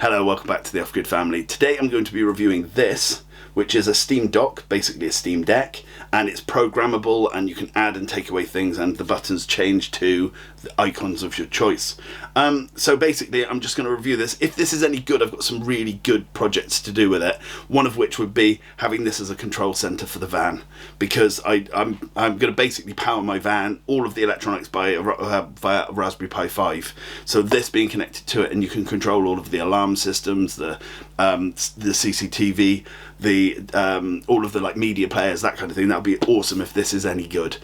Hello, welcome back to the Off-Grid family. Today I'm going to be reviewing this, which is a Steam Dock, basically a Steam Deck, and it's programmable and you can add and take away things and the buttons change to the icons of your choice. So basically I'm just going to review this. If this is any good, I've got some really good projects to do with it, one of which would be having this as a control center for the van, because I'm going to basically power my van, all of the electronics via Raspberry Pi 5. So this being connected to it, and you can control all of the alarm systems, the CCTV, all of the like media players, that kind of thing. That would be awesome if this is any good.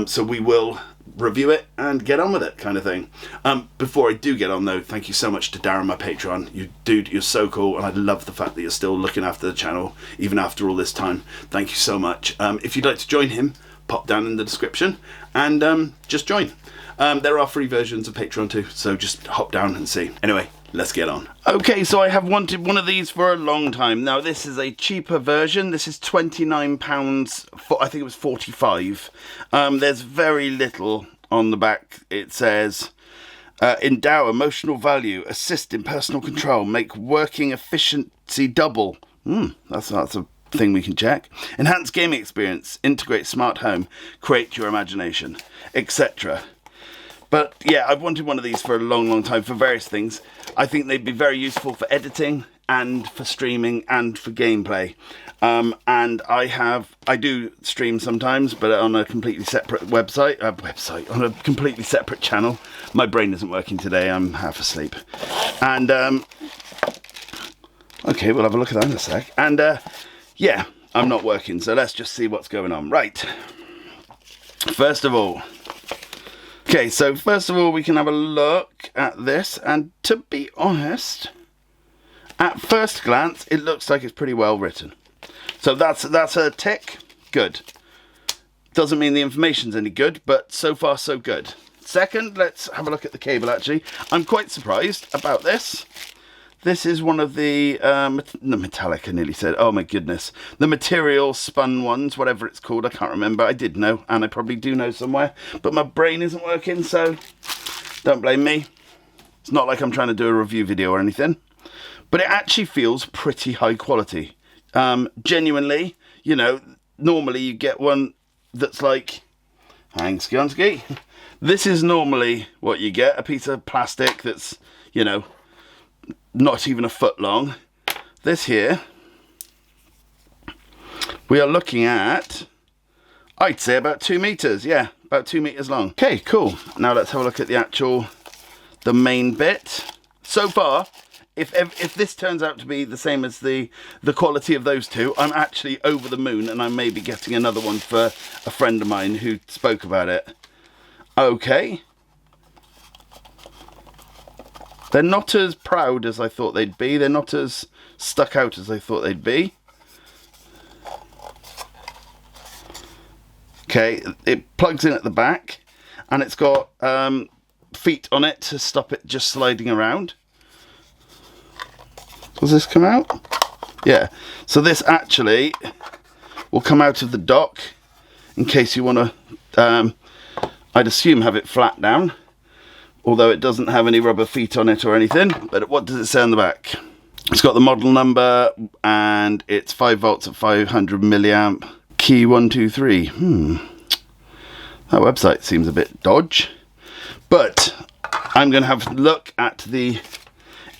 So we will review it and get on with it, kind of thing. Before I do get on though, thank you so much to Darren, my Patreon. You dude, you're so cool, and I love the fact that you're still looking after the channel even after all this time. Thank you so much. If you'd like to join him, pop down in the description and just join. There are free versions of Patreon too, so just hop down and see. Anyway, let's get on. Okay, so I have wanted one of these for a long time. Now this is a cheaper version. This is £29, I think it was 45. There's very little on the back. It says, endow emotional value, assist in personal control, make working efficiency double. That's a thing we can check. Enhance gaming experience, integrate smart home, create your imagination, etc. But yeah, I've wanted one of these for a long time for various things. I think they'd be very useful for editing and for streaming and for gameplay. And I do stream sometimes, but on a completely separate on a completely separate channel. My brain isn't working today, I'm half asleep. And okay, we'll have a look at that in a sec. And yeah, I'm not working, so let's just see what's going on. Right, first of all, we can have a look at this, and to be honest, at first glance, it looks like it's pretty well written. So that's a tick. Good. Doesn't mean the information's any good, but so far so good. Second, let's have a look at the cable actually. I'm quite surprised about this. This is one of the metallic, I nearly said. Oh my goodness. The material spun ones, whatever it's called, I can't remember. I did know, and I probably do know somewhere, but my brain isn't working, so don't blame me. It's not like I'm trying to do a review video or anything, but it actually feels pretty high quality. Genuinely, you know, normally you get one that's like, hang skonski. This is normally what you get, a piece of plastic that's, you know, not even a foot long. This here, we are looking at, I'd say about 2 meters. Yeah, about 2 meters long. Okay, cool. Now let's have a look at the main bit. So far, if this turns out to be the same as the quality of those two, I'm actually over the moon, and I may be getting another one for a friend of mine who spoke about it. Okay. They're not as proud as I thought they'd be. They're not as stuck out as I thought they'd be. Okay, it plugs in at the back, and it's got feet on it to stop it just sliding around. Does this come out? Yeah. So this actually will come out of the dock in case you want to, I'd assume, have it flat down. Although it doesn't have any rubber feet on it or anything. But what does it say on the back? It's got the model number, and it's 5 volts at 500 milliamp. Key 123. That website seems a bit dodge. But I'm going to have a look at the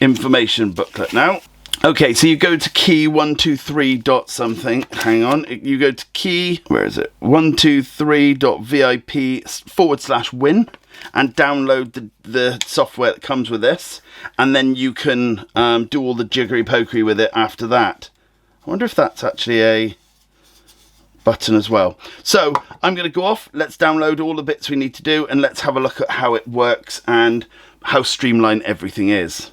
information booklet now. Okay, so you go to key 123 dot something. Hang on. You go to key, where is it? 123.vip/win. And download the software that comes with this, and then you can do all the jiggery pokery with it after that. I wonder if that's actually a button as well. So I'm going to go off, let's download all the bits we need to do, and let's have a look at how it works and how streamlined everything is.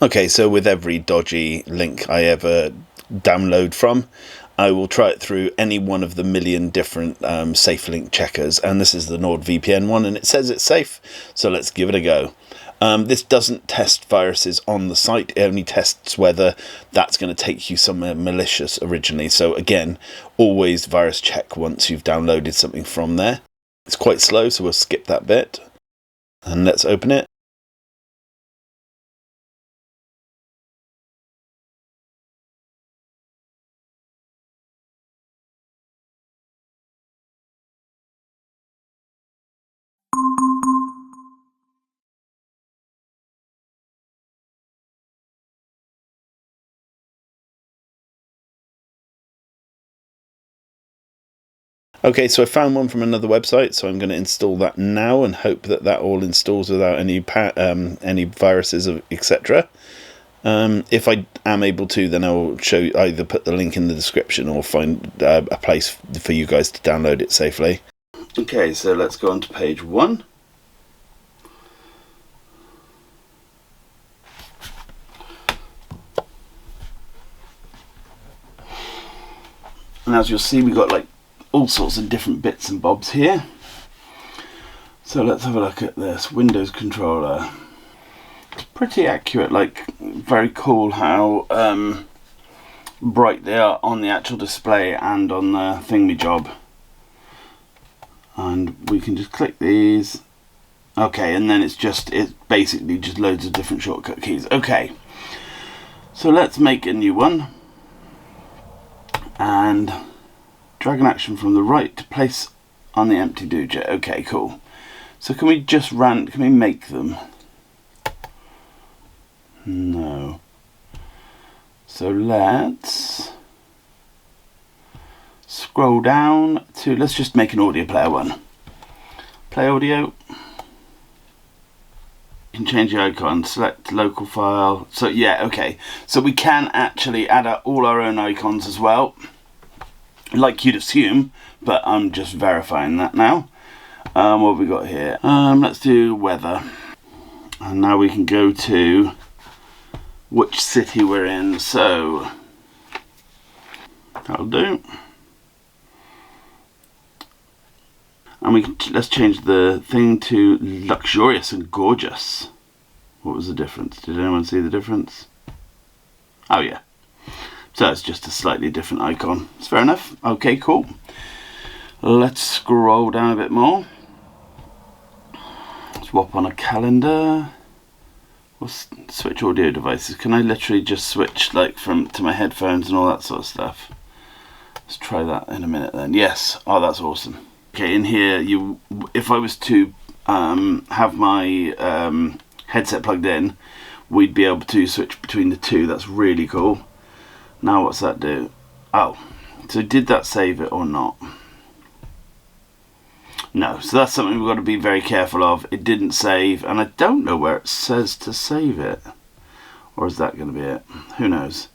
Okay, so with every dodgy link I ever download from, I will try it through any one of the million different safe link checkers, and this is the NordVPN one, and it says it's safe, so let's give it a go. This doesn't test viruses on the site, it only tests whether that's going to take you somewhere malicious originally. So again, always virus check once you've downloaded something from there. It's quite slow, so we'll skip that bit, and let's open it. Okay, so I found one from another website, so I'm going to install that now and hope that that all installs without any viruses, etc. If I am able to, then I'll either put the link in the description or find a place for you guys to download it safely. Okay, so let's go on to page 1. And as you'll see, we've got like all sorts of different bits and bobs here. So let's have a look at this Windows controller. It's pretty accurate, like very cool how bright they are on the actual display and on the thingy-job. And we can just click these. Okay, and then it's basically just loads of different shortcut keys. Okay, so let's make a new one. And drag an action from the right to place on the empty doja. Okay, cool. So can we make them? No. So let's scroll down to, let's just make an audio player one. Play audio. You can change the icon, select local file. So yeah, okay. So we can actually add all our own icons as well, like you'd assume, but I'm just verifying that now. What have we got here? Let's do weather. And now we can go to which city we're in. So that'll do. And let's change the thing to luxurious and gorgeous. What was the difference? Did anyone see the difference? Oh yeah. So it's just a slightly different icon. It's fair enough. Okay, cool. Let's scroll down a bit more. Swap on a calendar. Switch audio devices. Can I literally just switch like to my headphones and all that sort of stuff? Let's try that in a minute then. Yes. Oh, that's awesome. Okay, in here, if I was to have my headset plugged in, we'd be able to switch between the two. That's really cool. Now what's that do? Oh, so did that save it or not? No, so that's something we've got to be very careful of. It didn't save, and I don't know where it says to save it. Or is that going to be it? Who knows?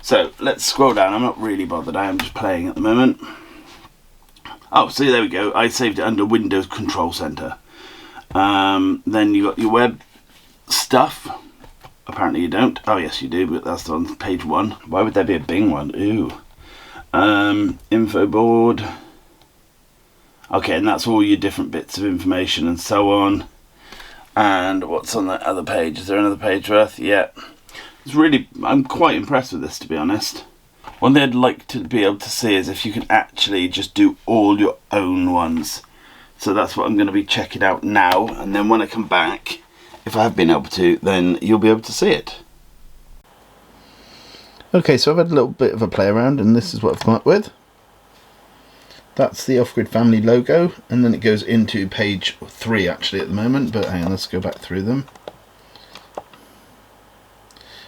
So let's scroll down. I'm not really bothered. I am just playing at the moment. Oh, so there we go. I saved it under Windows Control Center. Then you got your web stuff. Apparently you don't. Oh yes, you do, but that's on page 1. Why would there be a Bing one? Ooh. Info board. Okay, and that's all your different bits of information and so on. And what's on that other page? Is there another page worth? Yeah. I'm quite impressed with this, to be honest. One thing I'd like to be able to see is if you can actually just do all your own ones. So that's what I'm going to be checking out now, and then when I come back, if I have been able to, then you'll be able to see it. Okay, so I've had a little bit of a play around, and this is what I've come up with. That's the Off-Grid Family logo, and then it goes into page 3 actually at the moment, but hang on, let's go back through them.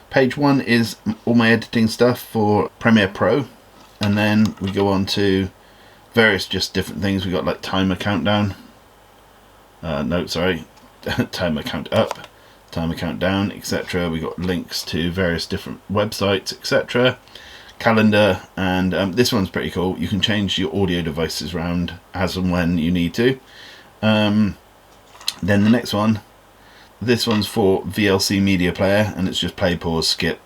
Page 1 is all my editing stuff for Premiere Pro, and then we go on to various just different things. We got like timer countdown, timer count up, timer count down, etc. We got links to various different websites, etc. Calendar, and this one's pretty cool. You can change your audio devices around as and when you need to. Then the next one, this one's for VLC media player, and it's just play, pause, skip,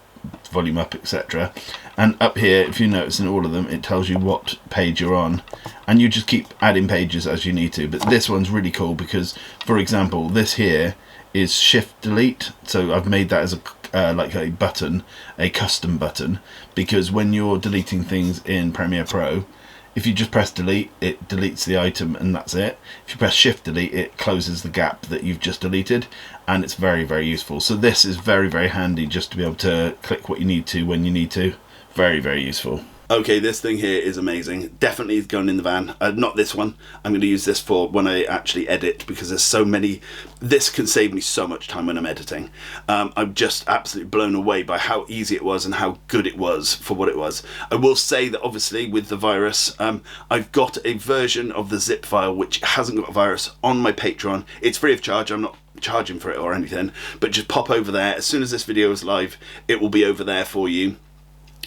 volume up, etc. And up here, if you notice in all of them, it tells you what page you're on, and you just keep adding pages as you need to. But this one's really cool because, for example, this here is shift delete, so I've made that as like a button, a custom button, because when you're deleting things in Premiere Pro, if you just press delete, it deletes the item and that's it. If you press shift delete, it closes the gap that you've just deleted, and it's very, very useful. So this is very, very handy just to be able to click what you need to when you need to. Very, very useful. Okay, this thing here is amazing. Definitely is going in the van. Not this one. I'm going to use this for when I actually edit, because there's so many. This can save me so much time when I'm editing. I'm just absolutely blown away by how easy it was and how good it was for what it was. I will say that obviously with the virus, I've got a version of the zip file which hasn't got a virus on my Patreon. It's free of charge. I'm not charging for it or anything, but just pop over there. As soon as this video is live, it will be over there for you.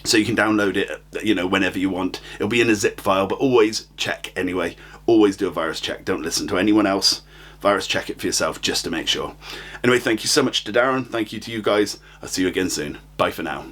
So you can download it, you know, whenever you want. It'll be in a zip file, but always check anyway. Always do a virus check. Don't listen to anyone else. Virus check it for yourself just to make sure. Anyway, thank you so much to Darren. Thank you to you guys. I'll see you again soon. Bye for now.